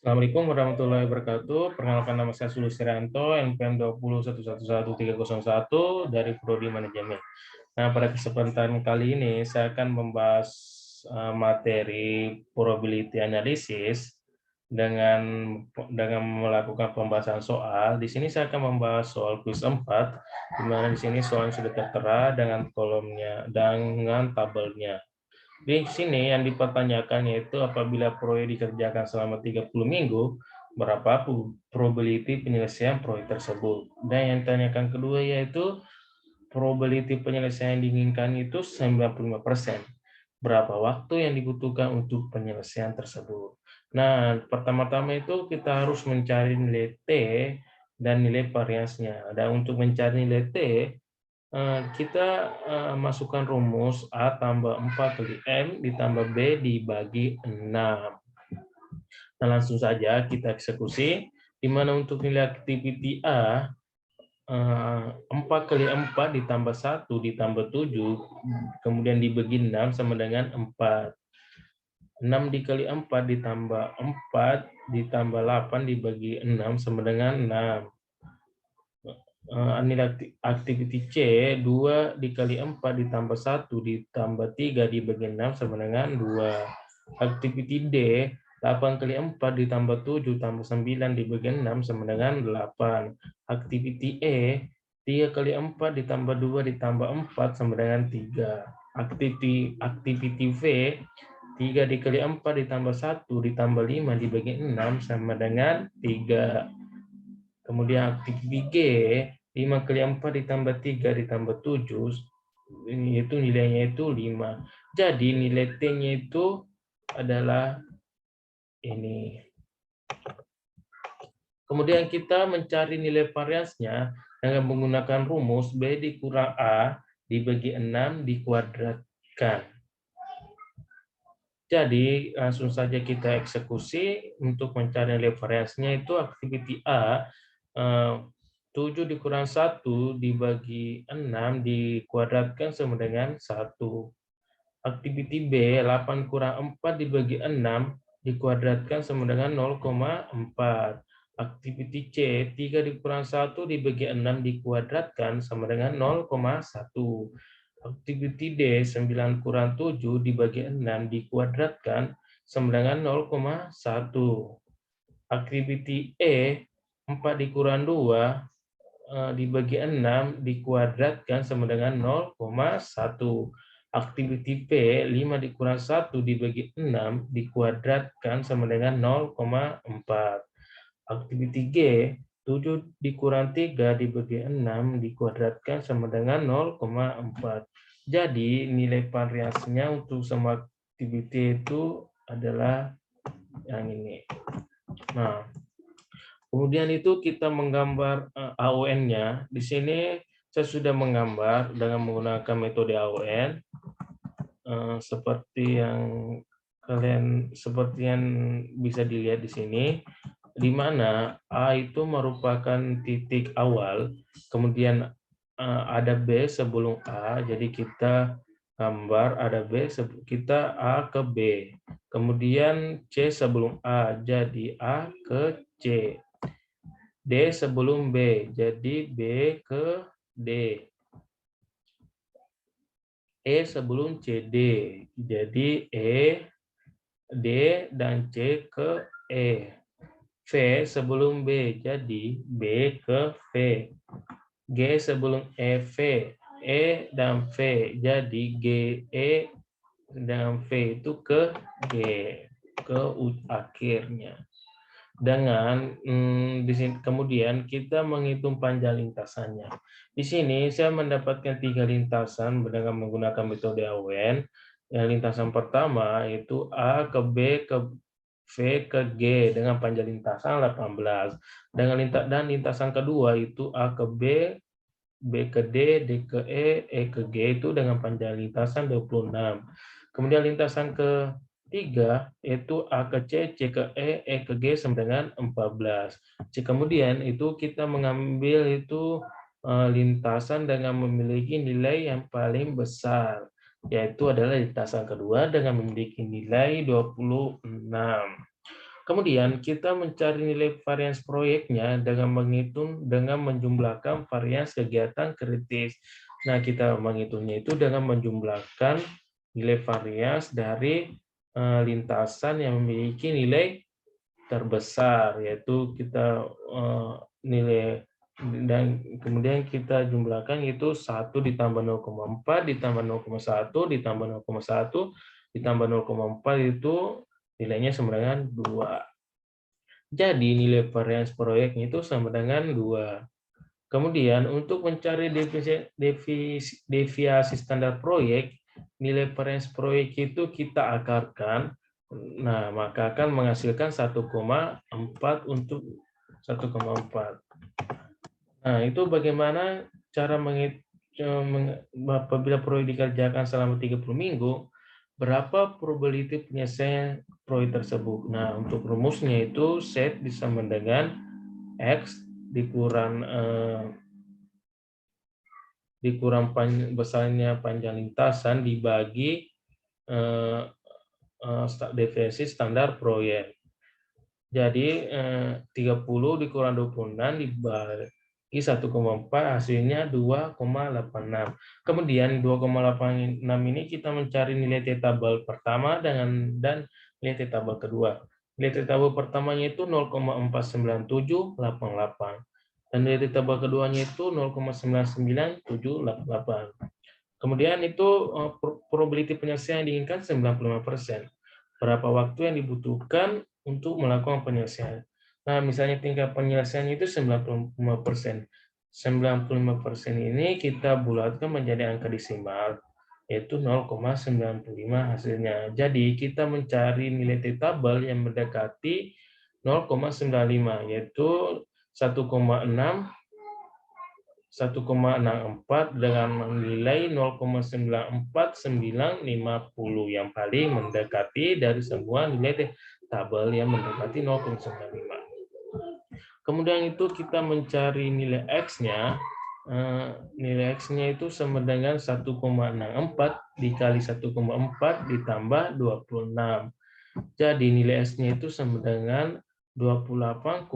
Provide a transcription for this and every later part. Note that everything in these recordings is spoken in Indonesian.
Assalamualaikum warahmatullahi wabarakatuh. Perkenalkan nama saya Sulu Sirianto, NPM 201111301 dari Prodi Manajemen. Nah, pada kesempatan kali ini saya akan membahas materi probability analysis dengan melakukan pembahasan soal. Di sini saya akan membahas soal quiz 4, di mana di sini soalnya sudah tertera dengan kolomnya, dengan tabelnya. Di sini yang dipertanyakan yaitu apabila proyek dikerjakan selama 30 minggu, berapa probability penyelesaian proyek tersebut. Dan yang ditanyakan kedua yaitu probability penyelesaian yang diinginkan itu 95%. Berapa waktu yang dibutuhkan untuk penyelesaian tersebut. Nah, pertama-tama itu kita harus mencari nilai T dan nilai variansnya. Dan untuk mencari nilai T, kita masukkan rumus A tambah 4 kali M ditambah B dibagi 6. Nah, langsung saja kita eksekusi, di mana untuk nilai activity A, 4 kali 4 ditambah 1 ditambah 7, kemudian dibagi 6 sama dengan 4. 6 dikali 4 ditambah 4 ditambah 8 dibagi 6 sama dengan 6. Nilai activity C, 2 dikali 4 ditambah 1 ditambah 3 dibagi 6 sama dengan 2. Activity D, 8 kali 4 ditambah 7 tambah 9 dibagi 6 sama dengan 8. Activity E, 3 kali 4 ditambah 2 ditambah 4 sama dengan 3. Activity V, 3 dikali 4 ditambah 1 ditambah 5 dibagi 6 sama dengan 3. Kemudian activity G, 5 kali 4 ditambah 3 ditambah 7, itu nilainya itu 5. Jadi nilai T-nya itu adalah ini. Kemudian kita mencari nilai variansnya dengan menggunakan rumus B dikurang A dibagi 6 dikuadratkan. Jadi langsung saja kita eksekusi untuk mencari nilai variansnya itu activity A, 7 dikurang 1 dibagi 6 dikuadratkan sama dengan 1. Activity B, 8 kurang 4 dibagi 6 dikuadratkan sama dengan 0,4. Activity C, 3 dikurang 1 dibagi 6 dikuadratkan sama dengan 0,1. Activity D, 9 kurang 7 dibagi 6 dikuadratkan sama dengan 0,1. Activity E, 4 dikurang 2 dibagi 6 dikuadratkan sama dengan 0,1. Activity P, 5 dikurang 1 dibagi 6 dikuadratkan sama dengan 0,4. Activity G, 7 dikurang 3 dibagi 6 dikuadratkan sama dengan 0,4. Jadi nilai variasinya untuk semua activity itu adalah yang ini. Nah, kemudian itu kita menggambar AON-nya. Di sini saya sudah menggambar dengan menggunakan metode AON seperti yang bisa dilihat di sini, di mana A itu merupakan titik awal, kemudian ada B sebelum A, jadi kita gambar ada B, kita A ke B, kemudian C sebelum A, jadi A ke C, D sebelum B, jadi B ke D, E sebelum CD, jadi E, D, dan C ke E. V sebelum B, jadi B ke V. G sebelum EV, E dan V, jadi G, E, dan V itu ke G, ke akhirnya. Dengan di sini kemudian kita menghitung panjang lintasannya. Di sini saya mendapatkan 3 lintasan dengan menggunakan metode AON. Yang lintasan pertama itu A ke B ke V ke G dengan panjang lintasan 18. Dan lintasan kedua itu A ke B, B ke D, D ke E ke G itu dengan panjang lintasan 26. Kemudian lintasan ketiga yaitu A ke C, C ke E ke G sama dengan 14. Kemudian itu kita mengambil itu lintasan dengan memiliki nilai yang paling besar, yaitu adalah lintasan kedua dengan memiliki nilai 26. Kemudian kita mencari nilai varians proyeknya dengan menjumlahkan varians kegiatan kritis. Nah, kita menghitungnya itu dengan menjumlahkan nilai varians dari lintasan yang memiliki nilai terbesar, yaitu kita nilai, dan kemudian kita jumlahkan itu 1 ditambah 0,4 ditambah 0,1 ditambah 0,1 ditambah 0,4 itu nilainya sama dengan 2. Jadi nilai varians proyeknya itu sama dengan 2. Kemudian untuk mencari deviasi standar proyek, nilai varians proyek itu kita akarkan. Nah, maka akan menghasilkan 1,4 untuk 1,4. Nah, itu bagaimana cara apabila proyek dikerjakan selama 30 minggu, berapa probability penyelesaian proyek tersebut. Nah, untuk rumusnya itu Z disama dengan X dikurang besarnya panjang lintasan dibagi deviasi standar proyek. Jadi 30 dikurang 26 dibagi 1,4 hasilnya 2,86. Kemudian 2,86 ini kita mencari nilai T tabel pertama dan nilai T tabel kedua. Nilai T tabel pertamanya itu 0,49788 dan nilai T tabel keduanya itu 0,99788. Kemudian itu probability penyelesaian yang diinginkan 95%. Berapa waktu yang dibutuhkan untuk melakukan penyelesaian. Nah, misalnya tingkat penyelesaiannya itu 95%. 95% ini kita bulatkan menjadi angka desimal, yaitu 0,95 hasilnya. Jadi, kita mencari nilai T tabel yang mendekati 0,95, yaitu 1,64 dengan nilai 0,94950 yang paling mendekati dari semua nilai tabel yang mendekati 0,95. Kemudian itu kita mencari nilai X-nya. Nilai X-nya itu sama dengan 1,64 dikali 1,4 ditambah 26. Jadi nilai X-nya itu sama dengan 28,2.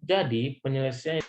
Jadi penyelesaian